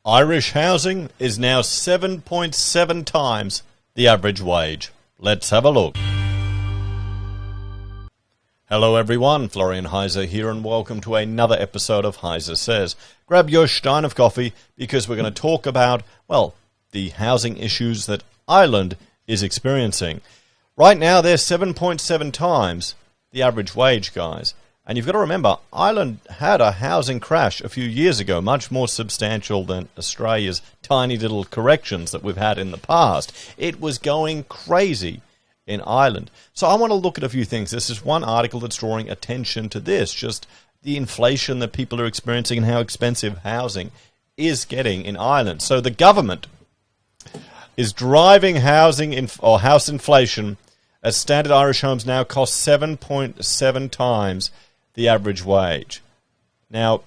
Irish housing is now 7.7 times the average wage. Let's have a look. Hello everyone, Florian.heise here, and welcome to another episode of HeiseSays. Grab your stein of coffee because we're going to talk about, well, the housing issues that Ireland is experiencing. Right now, they're 7.7 times the average wage, guys. And you've got to remember, Ireland had a housing crash a few years ago, much more substantial than Australia's tiny little corrections that we've had in the past. It was going crazy in Ireland. So I want to look at a few things. This is one article that's drawing attention to this, just the inflation that people are experiencing and how expensive housing is getting in Ireland. So the government is driving house inflation, as standard Irish homes now cost 7.7 times the average wage. Now,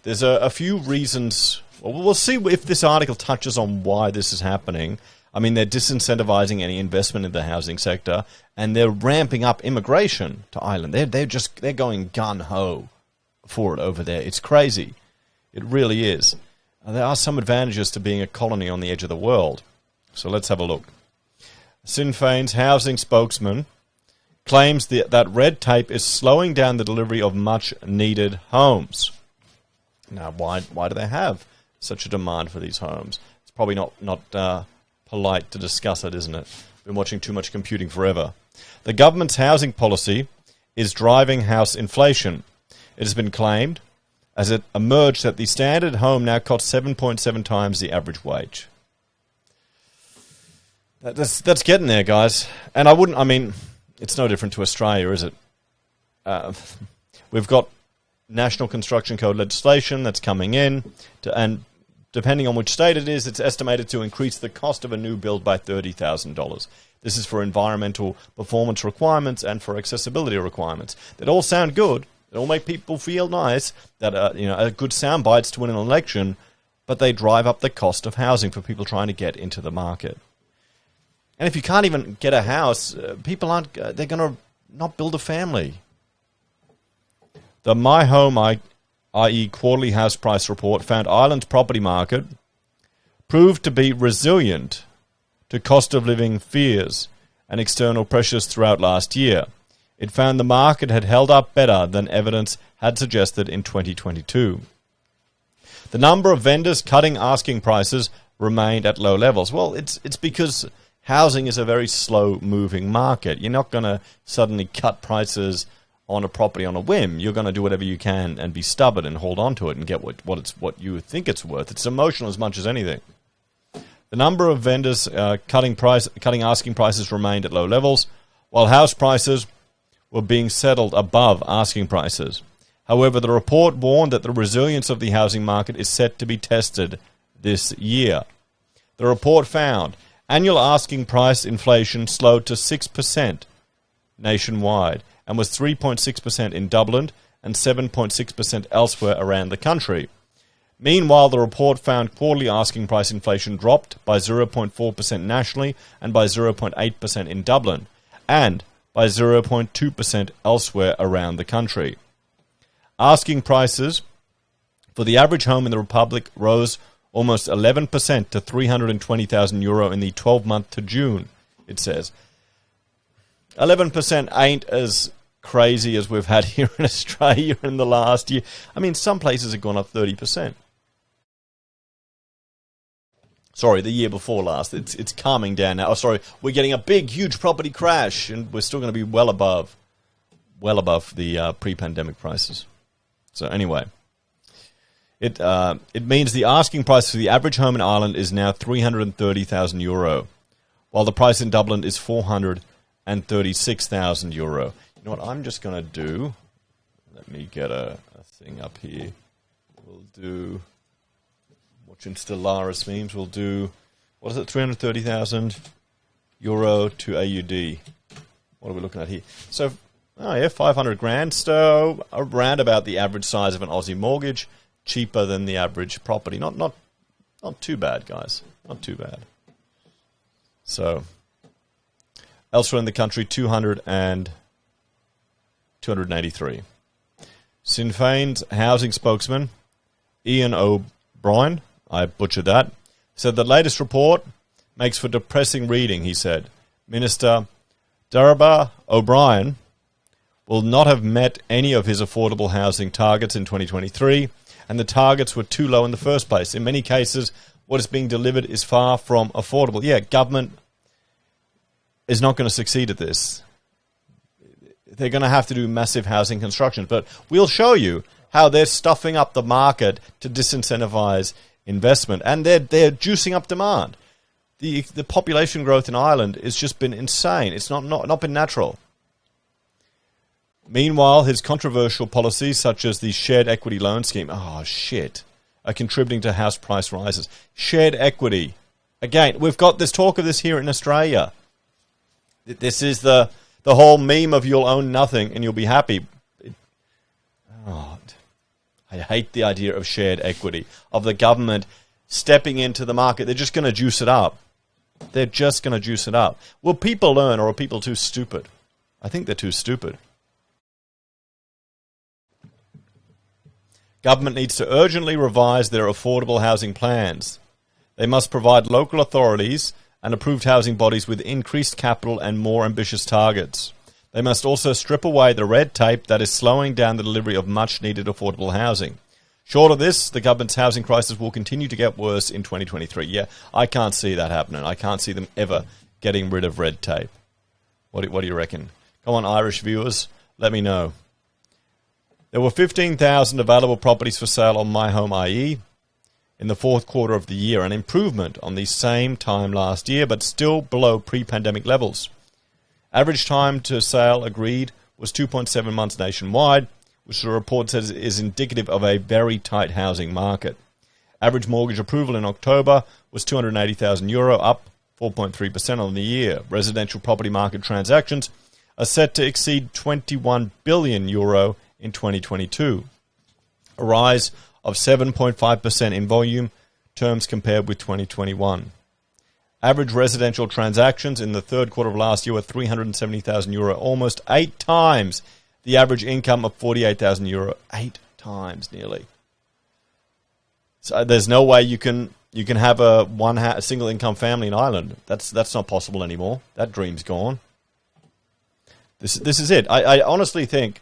there's a few reasons. Well, we'll see if this article touches on why this is happening. I mean, they're disincentivizing any investment in the housing sector, and they're ramping up immigration to Ireland. They're going gun-ho for it over there. It's crazy. It really is. There are some advantages to being a colony on the edge of the world. So let's have a look. Sinn Féin's housing spokesman claims that red tape is slowing down the delivery of much-needed homes. Now, why do they have such a demand for these homes? It's probably not polite to discuss it, isn't it? Been watching too much computing forever. The government's housing policy is driving house inflation. It has been claimed, as it emerged, that the standard home now costs 7.7 times the average wage. That's getting there, guys. And it's no different to Australia, is it? We've got National Construction Code legislation that's coming in, and depending on which state it is, it's estimated to increase the cost of a new build by $30,000. This is for environmental performance requirements and for accessibility requirements. That all sound good. They all make people feel nice. That a good sound bites to win an election, but they drive up the cost of housing for people trying to get into the market. And if you can't even get a house, people they're going to not build a family. The My Home, i.e. quarterly house price report, found Ireland's property market proved to be resilient to cost of living fears and external pressures throughout last year. It found the market had held up better than evidence had suggested in 2022. The number of vendors cutting asking prices remained at low levels. Well, it's because housing is a very slow-moving market. You're not going to suddenly cut prices on a property on a whim. You're going to do whatever you can and be stubborn and hold on to it and get what you think it's worth. It's emotional as much as anything. The number of vendors cutting asking prices remained at low levels, while house prices were being settled above asking prices. However, the report warned that the resilience of the housing market is set to be tested this year. The report found annual asking price inflation slowed to 6% nationwide and was 3.6% in Dublin and 7.6% elsewhere around the country. Meanwhile, the report found quarterly asking price inflation dropped by 0.4% nationally and by 0.8% in Dublin and by 0.2% elsewhere around the country. Asking prices for the average home in the Republic rose almost 11% to €320,000 in the 12-month to June, it says. 11% ain't as crazy as we've had here in Australia in the last year. I mean, some places have gone up 30%. Sorry, the year before last. It's calming down now. Oh, sorry, we're getting a big, huge property crash, and we're still going to be well above the pre-pandemic prices. So anyway, it means the asking price for the average home in Ireland is now €330,000, while the price in Dublin is €436,000. You know what I'm just going to do? Let me get a thing up here. We'll do, watching Stellaris memes, we'll do, what is it, €330,000 to AUD. What are we looking at here? So, 500 grand. So around about the average size of an Aussie mortgage. Cheaper than the average property. Not too bad, guys. Not too bad. So, elsewhere in the country, 283. Sinn Féin's housing spokesman, Ian O'Brien, I butchered that. Said the latest report makes for depressing reading, he said. Minister Daraba O'Brien will not have met any of his affordable housing targets in 2023, and the targets were too low in the first place. In many cases, what is being delivered is far from affordable. Yeah, government is not going to succeed at this. They're going to have to do massive housing construction, but we'll show you how they're stuffing up the market to disincentivize investment, and they're juicing up demand. The population growth in Ireland has just been insane. It's not been natural. Meanwhile, his controversial policies, such as the shared equity loan scheme, are contributing to house price rises. Shared equity. Again, we've got this talk of this here in Australia. This is the whole meme of you'll own nothing and you'll be happy. I hate the idea of shared equity, of the government stepping into the market. They're just going to juice it up. They're just going to juice it up. Will people learn, or are people too stupid? I think they're too stupid. Government needs to urgently revise their affordable housing plans. They must provide local authorities and approved housing bodies with increased capital and more ambitious targets. They must also strip away the red tape that is slowing down the delivery of much-needed affordable housing. Short of this, the government's housing crisis will continue to get worse in 2023. Yeah, I can't see that happening. I can't see them ever getting rid of red tape. What do you reckon? Come on, Irish viewers, let me know. There were 15,000 available properties for sale on My Home IE in the fourth quarter of the year, an improvement on the same time last year, but still below pre-pandemic levels. Average time to sale agreed was 2.7 months nationwide, which the report says is indicative of a very tight housing market. Average mortgage approval in October was €280,000, up 4.3% on the year. Residential property market transactions are set to exceed €21 billion in 2022, a rise of 7.5% in volume terms compared with 2021. Average residential transactions in the third quarter of last year were €370,000, almost 8 times the average income of €48,000, 8 times nearly. So there's no way you can have a single income family in Ireland. That's not possible anymore. That dream's gone. This is it. I honestly think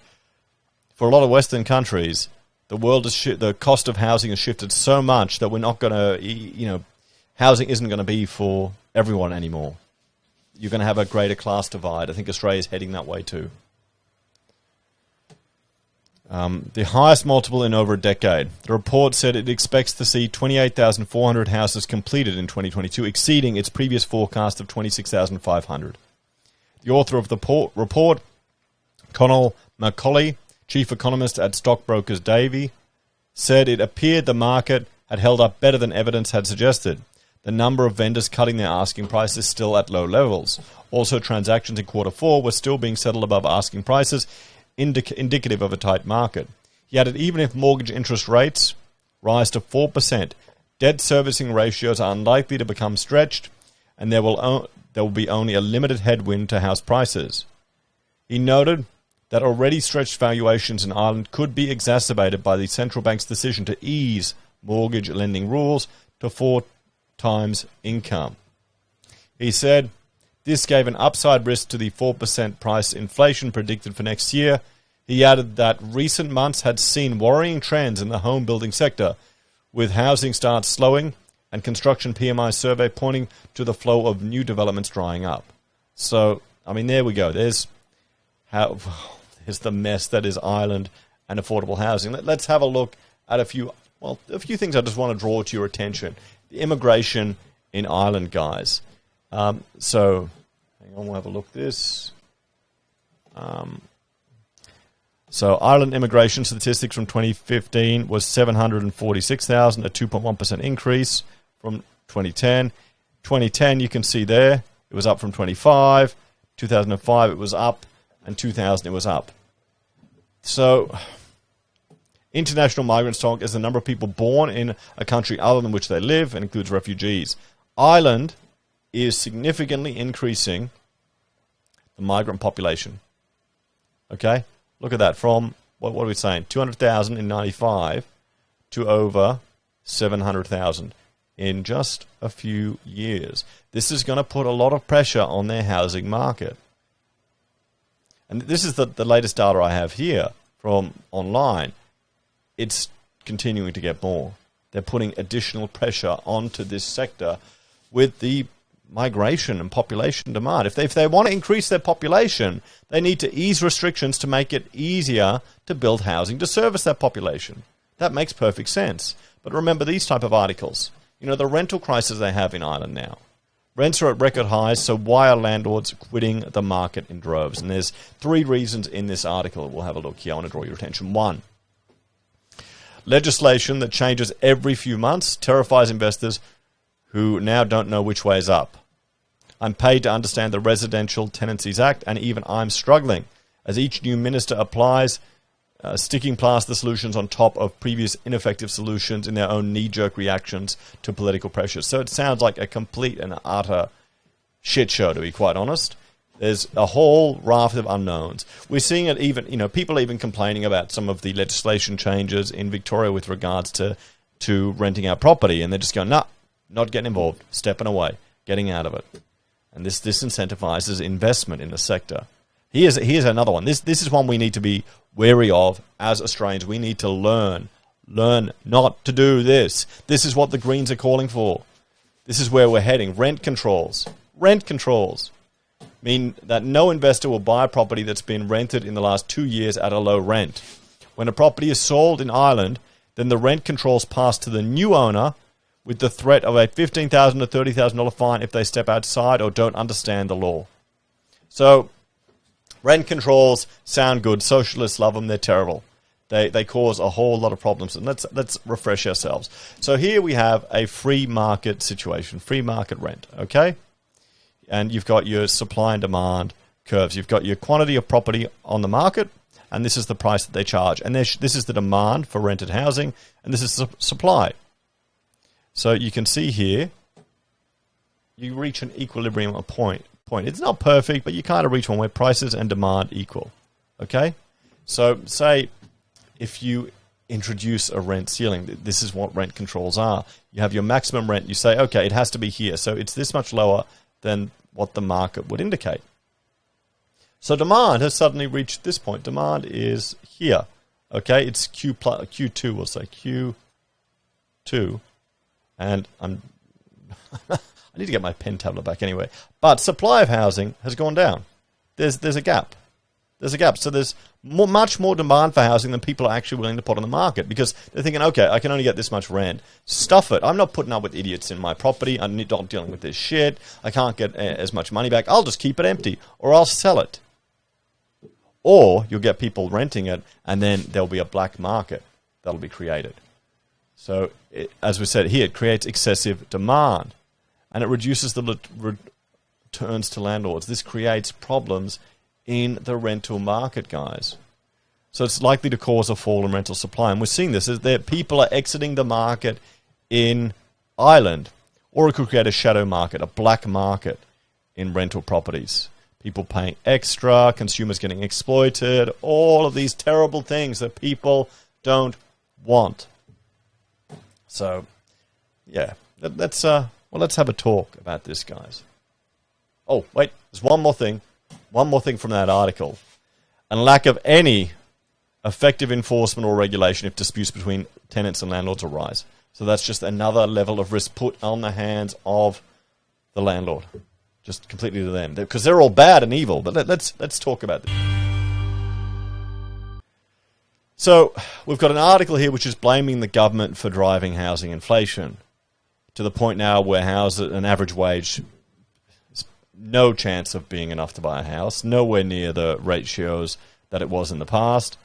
for a lot of Western countries, the cost of housing has shifted so much that we're not going to, housing isn't going to be for everyone anymore. You're going to have a greater class divide. I think Australia's heading that way too. The highest multiple in over a decade. The report said it expects to see 28,400 houses completed in 2022, exceeding its previous forecast of 26,500. The author of the report, Conal Macaulay, chief economist at Stockbrokers Davy, said it appeared the market had held up better than evidence had suggested. The number of vendors cutting their asking prices is still at low levels. Also, transactions in quarter four were still being settled above asking prices, indicative of a tight market. He added, even if mortgage interest rates rise to 4%, debt servicing ratios are unlikely to become stretched, and there will be only a limited headwind to house prices. He noted that already stretched valuations in Ireland could be exacerbated by the central bank's decision to ease mortgage lending rules to 4 times income. He said, this gave an upside risk to the 4% price inflation predicted for next year. He added that recent months had seen worrying trends in the home building sector, with housing starts slowing and construction PMI survey pointing to the flow of new developments drying up. So, there we go. There's the mess that is Ireland and affordable housing. Let's have a look at a few things I just want to draw to your attention. The immigration in Ireland, guys. So, hang on, we'll have a look at this. So, Ireland immigration statistics from 2015 was 746,000, a 2.1% increase from 2010. 2010, you can see there, it was up from 25. 2005, it was up. And 2000, it was up. So, international migrant stock is the number of people born in a country other than which they live and includes refugees. Ireland is significantly increasing the migrant population. Okay? Look at that. From, what are we saying? 200,000 in 95 to over 700,000 in just a few years. This is going to put a lot of pressure on their housing market. And this is the latest data I have here from online. It's continuing to get more. They're putting additional pressure onto this sector with the migration and population demand. If they want to increase their population, they need to ease restrictions to make it easier to build housing to service that population. That makes perfect sense. But remember these type of articles. You know, the rental crisis they have in Ireland now. Rents are at record highs, so why are landlords quitting the market in droves? And there's 3 reasons in this article. We'll have a look here. I want to draw your attention. 1, legislation that changes every few months terrifies investors who now don't know which way is up. I'm paid to understand the Residential Tenancies Act, and even I'm struggling as each new minister applies sticking plaster solutions on top of previous ineffective solutions in their own knee-jerk reactions to political pressures. So it sounds like a complete and utter shit show, to be quite honest. There's a whole raft of unknowns. We're seeing it even, you know, people even complaining about some of the legislation changes in Victoria with regards to renting out property, and they're just going, nah, not getting involved, stepping away, getting out of it. And this disincentivizes investment in the sector. Here's another one. This is one we need to be wary of as Australians. We need to learn not to do this. This is what the Greens are calling for. This is where we're heading. Rent controls. Rent controls mean that no investor will buy a property that's been rented in the last 2 years at a low rent. When a property is sold in Ireland, then the rent controls pass to the new owner with the threat of a $15,000 to $30,000 fine if they step outside or don't understand the law. So, rent controls sound good. Socialists love them. They're terrible. They cause a whole lot of problems. And let's refresh ourselves. So here we have a free market situation, free market rent, okay? And you've got your supply and demand curves. You've got your quantity of property on the market, and this is the price that they charge. And this is the demand for rented housing, and this is the supply. So you can see here, you reach an equilibrium point. It's not perfect, but you kind of reach one where prices and demand equal. Okay? So say if you introduce a rent ceiling, this is what rent controls are. You have your maximum rent, you say, okay, it has to be here. So it's this much lower than what the market would indicate. So demand has suddenly reached this point. Demand is here. Okay? It's Q2, we'll say Q2. And I need to get my pen tablet back anyway. But supply of housing has gone down. There's a gap. There's a gap. So there's much more demand for housing than people are actually willing to put on the market because they're thinking, okay, I can only get this much rent. Stuff it. I'm not putting up with idiots in my property. I'm not dealing with this shit. I can't get as much money back. I'll just keep it empty or I'll sell it. Or you'll get people renting it and then there'll be a black market that'll be created. So as we said here, it creates excessive demand. And it reduces the returns to landlords. This creates problems in the rental market, guys. So it's likely to cause a fall in rental supply. And we're seeing this as that people are exiting the market in Ireland. Or it could create a shadow market, a black market in rental properties. People paying extra, consumers getting exploited, all of these terrible things that people don't want. So, yeah, let's have a talk about this, guys. Oh, wait, there's one more thing from that article. And lack of any effective enforcement or regulation if disputes between tenants and landlords arise. So that's just another level of risk put on the hands of the landlord. Just completely to them. Because they're all bad and evil. But let's talk about this. So we've got an article here which is blaming the government for driving housing inflation to the point now where an average wage is no chance of being enough to buy a house, nowhere near the ratios that it was in the past.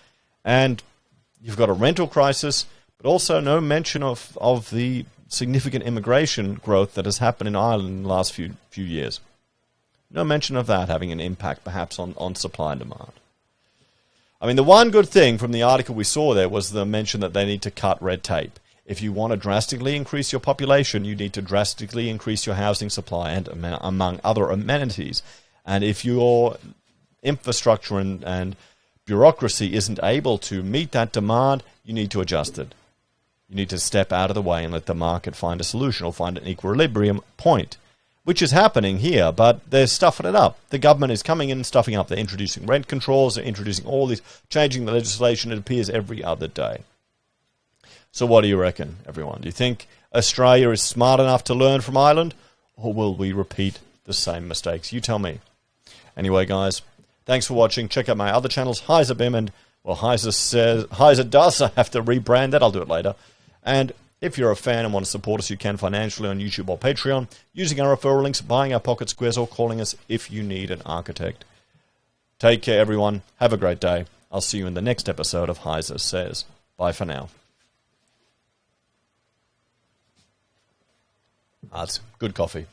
And you've got a rental crisis, but also no mention of the significant immigration growth that has happened in Ireland in the last few years. No mention of that having an impact perhaps on supply and demand. I mean, the one good thing from the article we saw there was the mention that they need to cut red tape. If you want to drastically increase your population, you need to drastically increase your housing supply and among other amenities. And if your infrastructure and bureaucracy isn't able to meet that demand, you need to adjust it. You need to step out of the way and let the market find a solution or find an equilibrium point, which is happening here, but they're stuffing it up. The government is coming in and stuffing up. They're introducing rent controls, they're introducing all these, changing the legislation. It appears every other day. So what do you reckon, everyone? Do you think Australia is smart enough to learn from Ireland, or will we repeat the same mistakes? You tell me. Anyway, guys, thanks for watching. Check out my other channels, Heise BIM and, well, Heise does. I have to rebrand that. I'll do it later. And if you're a fan and want to support us, you can financially on YouTube or Patreon, using our referral links, buying our pocket squares, or calling us if you need an architect. Take care, everyone. Have a great day. I'll see you in the next episode of Heise Says. Bye for now. That's good coffee.